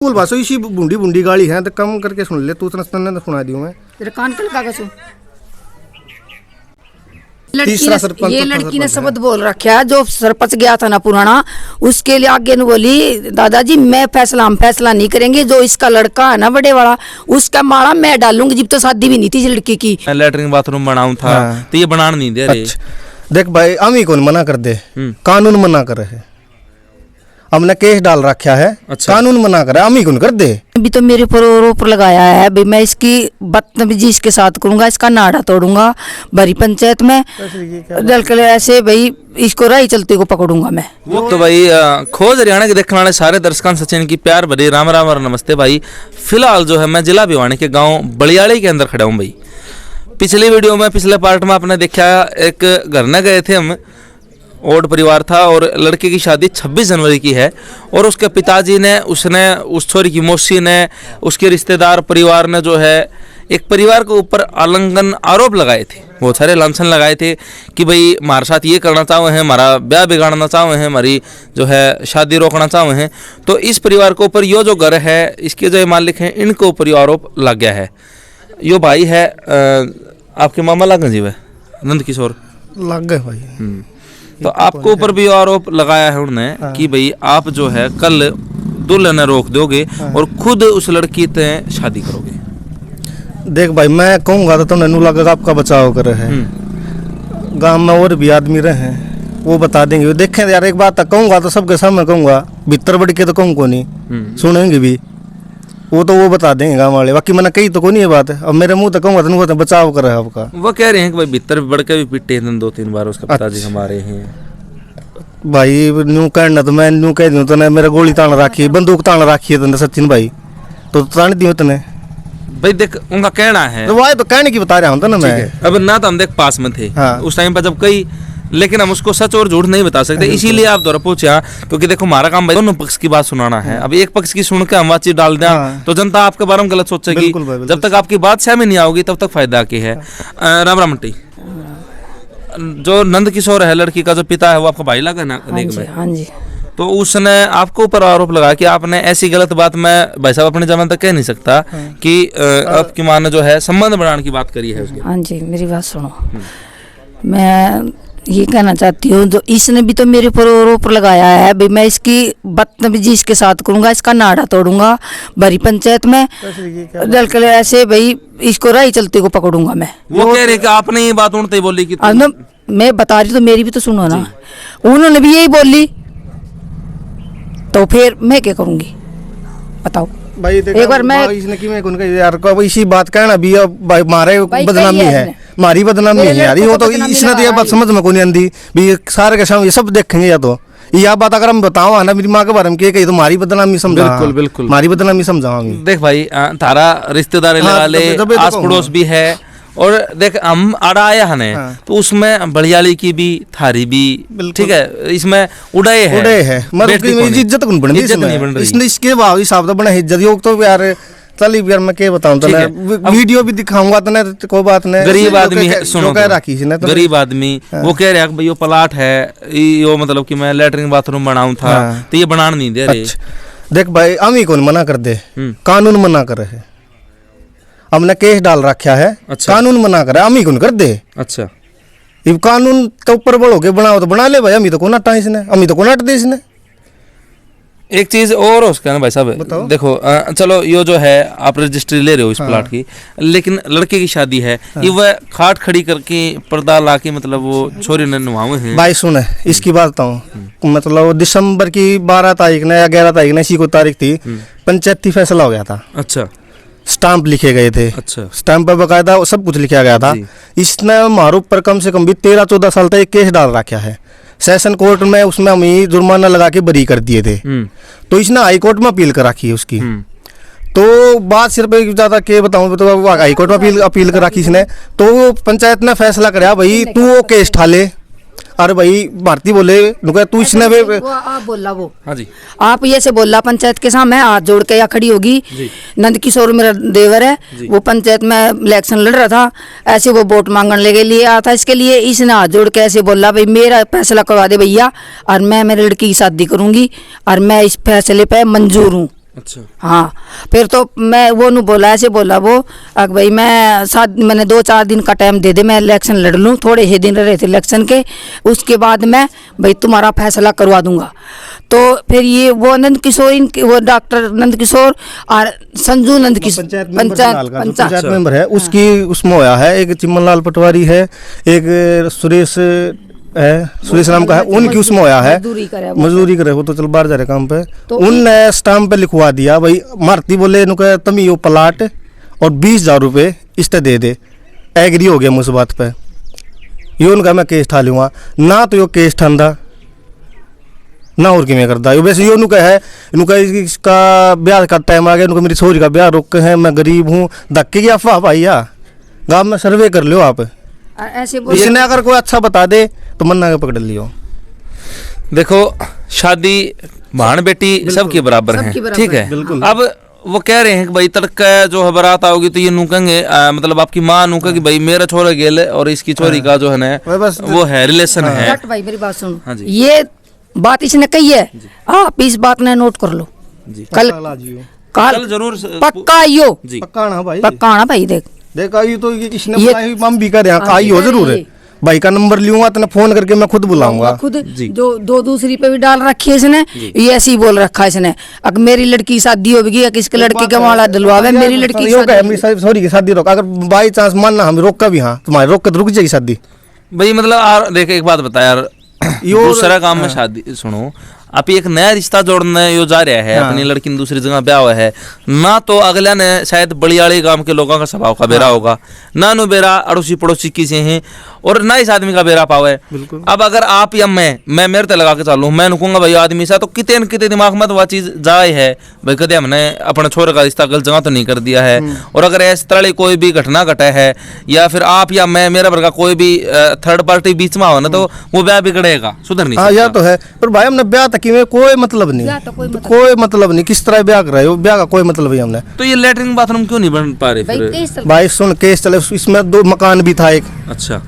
बोल बासो इसी बूंदी बूंदी गाली है तो कम करके सुन ले, तू तो सुना दी मैं तेरे कान के लगा के तीसरा सरपंच ये लड़की ने शब्द बोल रखा है जो सरपंच गया था ना पुराना, उसके लिए आगे ने बोली दादाजी मैं हम फैसला नहीं करेंगे, जो इसका लड़का है ना बड़े वाला उसका माड़ा मैं डालूंगी, जब तो शादी भी नहीं थी लड़की की। लैटरिन बाथरूम बनाऊं था तो ये बनाना नहीं दे रहे। देख भाई हम ही कौन मना कर दे, कानून मना कर रहे, हमने केस डाल रखा है। अच्छा। कानून मना कर हम ही कौन कर दे। अभी तो मेरे पर आरोप लगाया है भाई, मैं इसकी बदतमीजी इसके साथ करूंगा, इसका नाड़ा तोड़ूंगा भरी पंचायत में डलकर ऐसे भाई इसको राही चलते को पकड़ूंगा मैं। तो भाई खोज हरियाणा के देखने वाले सारे दर्शकों सचिन की प्यार भरी राम राम और नमस्ते भाई। फिलहाल जो है मैं जिला भिवानी के गाँव बलियाड़ी के अंदर खड़ा हूँ भाई। पिछली वीडियो में पिछले पार्ट में आपने देखा एक घर न गए थे हम, ओड परिवार था और लड़के की शादी 26 जनवरी की है और उसके पिताजी ने उस छोरी की मौसी ने उसके रिश्तेदार परिवार ने जो है एक परिवार के ऊपर आलंगन आरोप लगाए थे, बहुत सारे लांछन लगाए थे कि भाई हमारे साथ ये करना चाहे हैं, हमारा ब्याह बिगाड़ना चाहे हैं, हमारी जो है शादी रोकना चाहे हैं। तो इस परिवार के ऊपर यो जो घर है इसके जो मालिक हैं इनके ऊपर आरोप लग गया है। यो भाई है आपके मामा लग गए जी वह नंद किशोर लग गए भाई। तो आपको ऊपर भी आरोप लगाया है उन्होंने कि भाई आप जो है कल दुल्हन ने रोक दोगे और खुद उस लड़की से शादी करोगे। देख भाई मैं कहूँगा तो तुमने नू लगा आपका बचाव कर रहे हैं, गांव में और भी आदमी रहे हैं वो बता देंगे। देखें यार एक बात कहूँगा तो सबके सामने कहूँगा, भीतर बढ़ के तो कहूँ को नहीं सुनेंगे भी, वो तो वो बता देंगे गाँव वाले, बाकी मैंने कही तो को नहीं है बात है। अब मेरे मुंह तक कहूँगा तो बचाव कर रहा है आपका। वो कह रहे हैं कि भाई भीतर बढ़ के भी पिटे हैं 2-3 बार उसका पिताजी हमारे हैं भाई। न्यू कहना तो मैं न्यू कह दूँ तो मेरा गोली तान रखी है, बंदूक तान रखी है तुमने सचिन भाई, तो तान दी तने भाई। देख उनका कहना है तो वो तो कहने की बता रहा हूँ ना मैं। अब ना तो हम देख पास में थे उस टाइम पर जब कई, लेकिन हम उसको सच और झूठ नहीं बता सकते, इसीलिए आप द्वारा पूछा क्योंकि देखो हमारा काम भाई दोनों पक्ष की बात सुनाना है। अब एक पक्ष की सुन के हम बातचीत डाल दें तो जनता आपके बारे में गलत सोचेगी। जब तक आपकी बात सहमति नहीं आओगी तब तक फायदा की है। राम राम मट्टी, जो नंद किशोर है लड़की का जो पिता है वो आपका भाई लगा ना? हाँ जी। तो उसने आपको ऊपर आरोप लगा कि आपने ऐसी गलत बात, मैं भाई साहब अपने जमान तक कह नहीं सकता कि आपकी माँ ने जो है संबंध बढ़ाने की बात करी है उसके। हाँ जी मेरी बात सुनो, मैं ये कहना चाहती हूँ जो इसने भी तो मेरे पर आरोप लगाया है भाई, मैं इसकी बदतमीजी इसके साथ करूंगा, इसका नाड़ा तोड़ूंगा भरी पंचायत में डलकर ऐसे भाई इसको राही चलते को पकड़ूंगा मैं। वो कह रहे कि आपने ये बात उनसे बोली कि मैं बता रही तो मेरी भी तो सुनो ना, उन्होंने भी यही बोली तो फिर मैं क्या करूंगी बताओ भाई। एक बार मैं इसने कि मैं उनका यार को इसी बात कहना भी अब भाई मारे बदनामी है, हमारी बदनामी है यार। वो तो इसने तो ये बात समझ में को नहीं आती भी सारे के सामने ये सब देखेंगे या तो यह बात अगर हम बताओ ना मेरी माँ के बारे में कही तो हमारी बदनामी समझा। बिल्कुल बिल्कुल हमारी बदनामी समझाओ। देख भाई तारा रिश्तेदार वाले आस पड़ोस भी है और देख हम आड़ा आया है तो उसमें बड़ियाली की भी थारी भी ठीक है, इसमें उड़े है मतलब इज्जत कौन बन रही इसने इसके भाव हिसाब से बना इज्जत योग तो यार चली यार मैं क्या बताऊं तने वीडियो भी दिखाऊंगा तने कोई बात नहीं। गरीब आदमी है, सुनो कह रखी है तो गरीब आदमी वो कह रहा है भाई यो प्लाट है यो मतलब कि मैं लैटरिन बाथरूम बनाऊं था तो ये बनाना नहीं दे रहे। देख भाई हम ही कौन मना कर दे, कानून मना कर रहे, हमने केस डाल रखा है। अच्छा। कानून मना कर हम ही कौन कर दे। अच्छा ये कानून तो ऊपर बढ़ो के बनाओ तो बना ले भाई, हम ही तो कोना हटा इसने, हम ही तो कोना हट दे इसने। एक चीज और उसका ना भाई साहब देखो चलो यो जो है आप रजिस्ट्री ले रहे हो इस प्लाट की, लेकिन लड़के की शादी है ये वह खाट खड़ी करके पर्दा ला के मतलब वो छोरी ने नुआवे हैं भाई। सुने इसकी बात बताऊँ, मतलब दिसंबर की 12 तारीख ने या 11 तारीख ने इसी को तारीख थी पंचायती फैसला हो गया था। अच्छा स्टाम्प लिखे गए थे। अच्छा स्टाम्प पर बकायदा सब कुछ लिखा गया था। इसने मारूफ पर कम से कम भी 13-14 साल तक एक केस डाल रखा है सेशन कोर्ट में, उसमें हम ही जुर्माना लगा के बरी कर दिए थे। तो इसने हाई कोर्ट में अपील कर रखी है उसकी। तो बात सिर्फ ज्यादा के बताऊं तो हाई कोर्ट में अपील कर रखी इसने, तो पंचायत ने फैसला कराया भाई तू वो केस ठाले। अरे भाई भारती बोले तू इसने आप बोला वो हाँ जी आप ये से बोला पंचायत के सामने हाथ जोड़ के या खड़ी होगी। नंद किशोर मेरा देवर है, वो पंचायत में इलेक्शन लड़ रहा था, ऐसे वो वोट मांगने लगे लिए आया था, इसके लिए इसने हाथ जोड़ के ऐसे बोला भाई मेरा फैसला करवा दे भैया और मैं मेरी लड़की की शादी करूंगी और मैं इस फैसले पे मंजूर हूँ। अच्छा। हाँ, फिर तो मैं वो नु बोला, ऐसे बोला वो, अग भाई मैंने 2-4 दिन का टाइम दे दे, मैं इलेक्शन लड़ लूँ, थोड़े ही दिन रहे थे इलेक्शन के, उसके बाद मैं भाई तुम्हारा फैसला करवा दूंगा। तो फिर ये वो नंद किशोर, वो डॉक्टर नंद किशोर और संजू नंद किशोर, पंचायत मेंबर है उसकी, उसमें होया है एक चिमनलाल पटवारी है, एक सुरेश है, सुरेश नाम का है, उनकी उसमें होया है, मजदूरी करे, वो तो चल बाहर जा रहे काम पे, तो उनने स्टाम्प पे लिखवा दिया भाई मारती बोले तुम यो प्लाट और 20,000 रुपये इस दे दे, एग्री हो गया मुझसे बात पे। ये उनका मैं केस ठा लूँगा ना, तो यो केस ठंडा ना और किमें करता है वैसे। यो नुका है, इनका इसका ब्याह का टाइम आ गया, इनको मेरी छोरी का ब्याह रोक के हैं, मैं गरीब हूँ, धक्के की अफवाह भाई या गाँव में सर्वे कर लो आप, ऐसे इसने अगर कोई अच्छा बता दे तो मन्ना के पकड़ लियो। देखो शादी भाण बेटी सबकी बराबर है, ठीक है। अब वो कह रहे हैं कि भाई तड़का जो है बारात आओगी तो ये नूकेंगे, मतलब आपकी माँ नूका कि भाई मेरा छोरा गेल और इसकी छोरी का जो है ना वो है रिलेशन है। भाई मेरी बात सुनो, ये बात इसने कही है, आप इस बात ने नोट कर लो, कल जरूर पक्का आइयो, पक्का ना भाई, पक्का आना भाई। देख आई तो इसने बुलाई, हम भी कर रहे हैं, आई हो जरूर है भाई का नंबर लूंगा तो फोन करके मैं खुद बुलाऊंगा, खुद दो दूसरी पे भी डाल रखी है इसने, ये ऐसे ही बोल रखा है इसने, अगर मेरी लड़की की शादी होगी, किसके लड़के का माला दिलवावे, मेरी लड़की सॉरी की शादी रोक, अगर बाई चांस मानना हम रोक का भी, हाँ तुम्हारे रोक के रुक जाएगी शादी भाई। मतलब देख एक बात बता यार, दूसरा काम में शादी सुनो, आप एक नया रिश्ता जोड़ने यो जा रहा है, अपनी लड़की ने दूसरी जगह ब्याह हुआ है ना, तो अगला ने शायद बलियाड़ी गांव के लोगों का स्वभाव का बेरा होगा ना, नो बेरा अड़ोसी पड़ोसी किसी हैं और ना इस आदमी का बेरा पावे। अब अगर आप या मैं मेरे ते लगा के चालू, मैं नुकूंगा भाई आदमी सा, तो कितने कितने दिमाग में तो वह चीज जाए है भाई, कदे हमने अपने छोरे का रिश्ता गलत जगह तो नहीं कर दिया है। और अगर इस तरह कोई भी घटना घटे है या फिर आप या मैं मेरा वर्ग कोई भी थर्ड पार्टी बीच में हो ना, तो वो ब्याह बिगड़ेगा, सुधर नहीं सकता। तो है पर भाई हमने ब्याह तक में कोई मतलब नहीं, कोई मतलब नहीं, किस तरह ब्याह कर रहे हो, ब्याह का कोई मतलब नहीं हमने। तो ये लेटरिन बाथरूम क्यों नहीं बन पा रहे भाई? सुन केस चले, इसमें 2 मकान भी था एक, अच्छा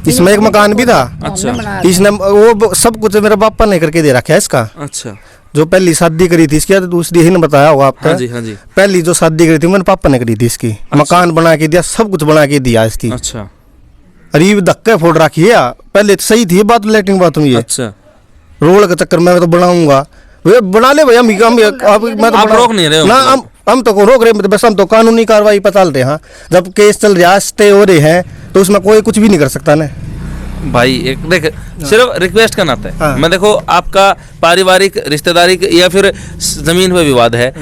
इसमें एक मकान भी था, अच्छा इसने वो सब कुछ मेरे पापा ने करके दे रखा है इसका। अच्छा, जो पहली शादी करी थी इसकी, दूसरी ही ने बताया होगा आपको। हाँ जी, हाँ जी। पहली जो शादी करी थी मेरे पापा ने करी थी इसकी, मकान बना के दिया, सब कुछ बना के दिया इसकी। अच्छा, अरे धक्के फोड़ रखी है, पहले तो सही थी बात लेटरिन बाथरूम ये। अच्छा, रोड के चक्कर में तो बनाऊंगा, वे बना ले भैया, मैं तो आप रोक नहीं रहे हो ना, हम तो रोक रहे हैं, बस हम तो कानूनी कार्रवाई पतालते हैं। जब केस चल रहा है, स्टे हो रहे हैं, तो उसमें कोई कुछ भी नहीं कर सकता ना भाई। एक देख सिर्फ रिक्वेस्ट का नाता है, मैं देखो आपका पारिवारिक रिश्तेदारी या फिर जमीन पे विवाद है,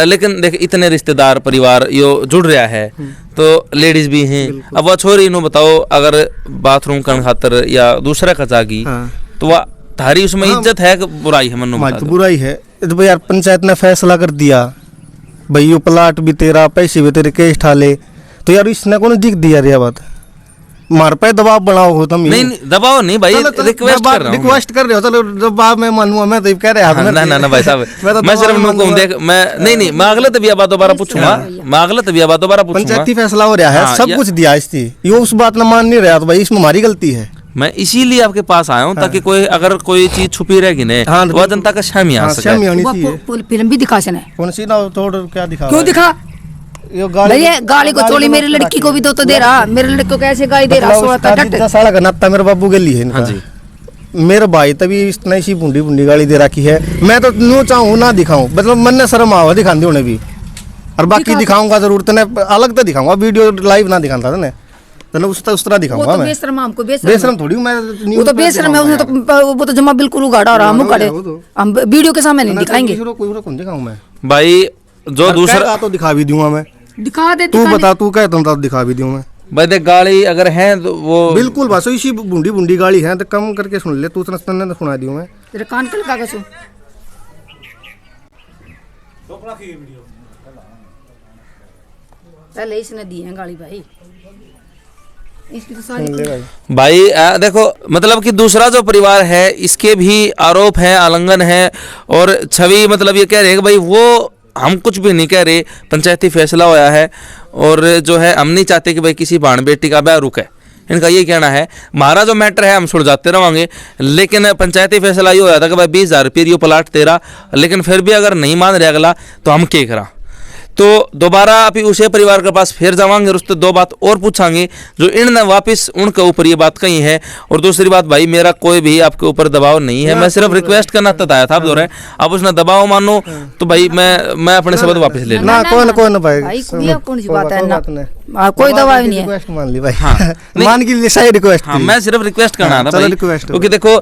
लेकिन देख इतने रिश्तेदार परिवार यो जुड़ रहा है, तो लेडीज भी हैं। अब वह छोरी इन्हों बताओ, अगर बाथरूम का खातर या दूसरा का जागी, तो वह थारी उसमें इज्जत है कि बुराई है? मनु तो बुराई है, तो भाई यार पंचायत ने फैसला कर दिया भाई यो प्लाट भी तेरा, पैसे भी तेरे, केस ठाले, तो यार इसने कौन दिख दिया रे बात, मार पे दबाव बनाओ हो तुम। नहीं दबाव नहीं भाई, रिक्वेस्ट कर रहे हो, चलो दबाव मैं मानूंगा, मैं तो कह रहा हूं ना भाई साहब, मैं सिर्फ नुको देख, मैं नहीं मैं अगले तबिया बात दोबारा पूछूंगा, मैं अगले तबिया बात दोबारा पूछूंगा। पंचायती फैसला हो रहा है, सब कुछ दिया इसकी, ये उस बात ना मान नहीं रहा, तो भाई इसमें हमारी गलती है। मैं इसीलिए आपके पास आया हूँ ताकि कोई अगर कोई चीज छुपी रहेगी नहीं, वह जनता का शामी आ सके। फिल्म भी दिखा सने, कौन सी ना तोड़ क्या दिखा, क्यों दिखा भैया? गाली को छोड़ी, मेरी लड़की को भी तो दे रहा, मेरे लड़के को कैसे गाली दे रहा? साला का नाता मेरे बाबू गली है इनका, मेरे भाई तभी इतना सी बूंदी बूंदी गाली दे रखी है। मैं तो न्यू चाहूँ ना दिखाऊं, मतलब मन ने शर्म आवा दिखाते उन्हें भी, और बाकी दिखाऊंगा जरूर, तने अलग तो दिखाऊंगा, वीडियो लाइव ना दिखाता था ना, उस तरह दिखाऊंगा मैं। बेशरम थोड़ी मैं, वो तो बेशरम है, वो तो जमा बिल्कुल उगाड़ा रहा, हम उगाड़े, हम वीडियो के सामने नहीं दिखाएंगे दिखाऊं मैं भाई। जो दूसरा तो दिखा भी दूंगा मैं, दिखा दे, तू बता, तू कहता हूँ दिखा भी दूं मैं भाई। देख गाड़ी अगर है तो वो बिल्कुल बस इसी बूंदी बूंदी गाड़ी है, तो कम करके सुन ले, तू तने सुना दियो मैं तेरे कान के लगा के सुन। पहले इसने दी है गाली भाई, इसकी तो सारी भाई देखो, मतलब कि दूसरा जो परिवार है इसके भी आरोप है, आलंघन है, और छवि मतलब ये कह रहे हैं कि भाई वो हम कुछ भी नहीं कह रहे, पंचायती फैसला होया है, और जो है हम नहीं चाहते कि भाई किसी भाण बेटी का ब्याह रुके, इनका ये कहना है हमारा जो मैटर है हम सुलझाते रहेंगे, लेकिन पंचायती फैसला ये होया था कि भाई 20,000 रुपये यो प्लाट तेरा, लेकिन फिर भी अगर नहीं मान रहे अगला तो हम क्या करा। तो दोबारा अभी उसे परिवार के पास फिर जावांगे और उससे 2 बात और पूछांगे जो इनने वापस उनके ऊपर ये बात कही है। और दूसरी बात भाई मेरा कोई भी आपके ऊपर दबाव नहीं है, मैं सिर्फ रिक्वेस्ट करना बताया था आप दो रहे, अब उसने दबाव मानो तो भाई मैं अपने शब्द वापस ले लूं। ना कौन ना भाई कौन सी बात है ना, कोई दबाव नहीं है। रिक्वेस्ट मान ली भाई। हाँ, मान के लिए सही रिक्वेस्ट। हाँ, मैं सिर्फ रिक्वेस्ट करना था चलो भाई, रिक्वेस्ट क्योंकि देखो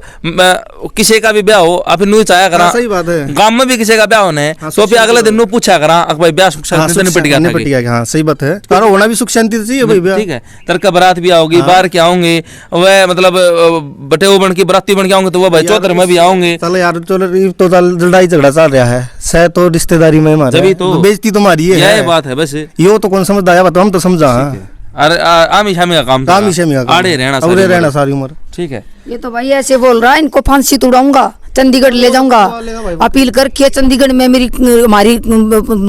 किसी का भी ब्याह हो आप न्यू चाया करा, सही बात है। गांव में भी किसी का ब्याह होने तो फिर अगले दिन नु पूछा करा भाई ब्याह सुख शांति से निपट गया था कि? हाँ सही बात है, तारो होना भी सुख शांति से चाहिए भाई ब्याह। ठीक है, तरका बारात भी आओगी, बाहर के आओगे, वह मतलब बटे वो बन के बराती बन के आओगे तो वह भाई चौधर में भी आओगे। चलो यार चलो तो लड़ाई झगड़ा चल रहा है, सह तो रिश्तेदारी में हमारे जभी तो बेइज्जती तुम्हारी है, यह बात है बस। यो तो कौन समझदा है, हम तो समझा। अरे आमी शामी का काम आड़े रहना सारी उम्र। ठीक है, ये तो भाई ऐसे बोल रहा है, इनको फांसी तुड़ाऊंगा, चंडीगढ़ ले जाऊंगा, अपील करके चंडीगढ़ में हमारी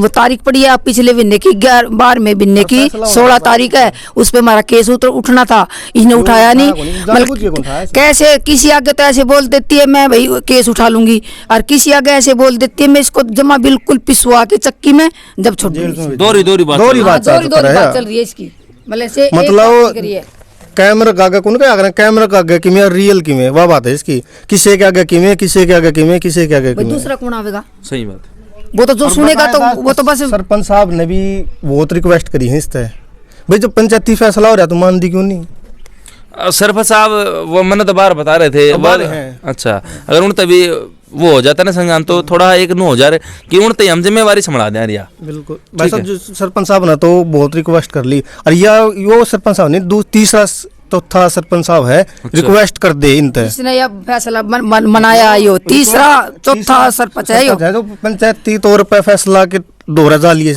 तारीख पड़ी है पिछले महीने की 12वें महीने की 16 तारीख है, उस पे हमारा केस उठना था, इसने उठाया नहीं। मतलब कैसे किसी आगे तो ऐसे बोल देती है मैं भाई केस उठा लूंगी, और किसी आगे ऐसे बोल देती है मैं इसको जमा बिल्कुल पिसवा के चक्की में जब छोड़ दूंगी। दोरी बात चल रही है इसकी, मतलब कैमरा का आगे कौन क्या करें, कैमरा का आगे किमें और रियल किमें, वह बात है इसकी। किसी के आगे किमें, किसी के आगे किमें, किसी के आगे किमें, दूसरा कौन आवेगा? सही बात। वो तो जो सुनेगा तो वो तो बस। सरपंच साहब ने भी बहुत रिक्वेस्ट करी है इस तरह, भाई जब पंचायती फैसला हो रहा तो मान दी क्यों नहीं? सरपंच साहब वो मैंने तो बाहर बता रहे थे अच्छा, अगर उन तभी वो हो जाता ना संज्ञान तो थोड़ा एक नो हो जा रहे कि उन तय हम जिम्मेवारी संभाला दें यार। बिल्कुल भाई साहब, जो सरपंच साहब ने तो बहुत रिक्वेस्ट कर ली, और यो सरपंच साहब ने तीसरा चौथा सरपंच साहब है रिक्वेस्ट कर दे इन तय, इसने यह फैसला मनाया, यो तीसरा चौथा सरपंच है यो जो पंचायती तौर पर फैसला के दोहरा डालिए।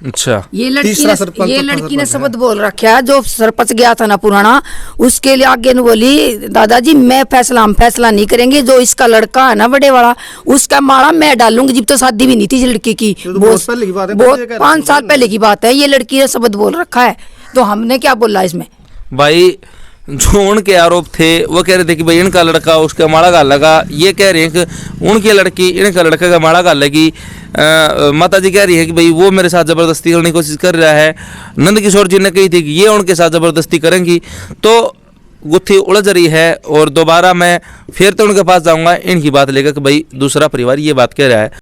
अच्छा, ये लड़की ने शब्द बोल रखा है, जो सरपंच गया था ना पुराना, उसके लिए आगे ने बोली दादाजी मैं हम फैसला नहीं करेंगे, जो इसका लड़का है ना बड़े वाला उसका माड़ा मैं डालूंगी, जब तो शादी भी नहीं थी इस लड़की की, बहुत 5 साल पहले की बात है, ये लड़की ने शब्द बोल रखा है, तो हमने क्या बोला इसमें? भाई जो उनके आरोप थे वो कह रहे थे कि भाई इनका लड़का उसका माड़ा गाल लगा, ये कह रहे हैं कि उनकी लड़की इनका लड़का का माड़ा गाल लगी। माता जी कह रही है कि भाई वो मेरे साथ ज़बरदस्ती करने की कोशिश कर रहा है। नंद किशोर जी ने कही थी कि ये उनके साथ ज़बरदस्ती करेंगी, तो गुत्थी उलझ रही है। और दोबारा मैं फिर तो उनके पास जाऊंगा इनकी बात लेकर कि भाई दूसरा परिवार ये बात कह रहा है।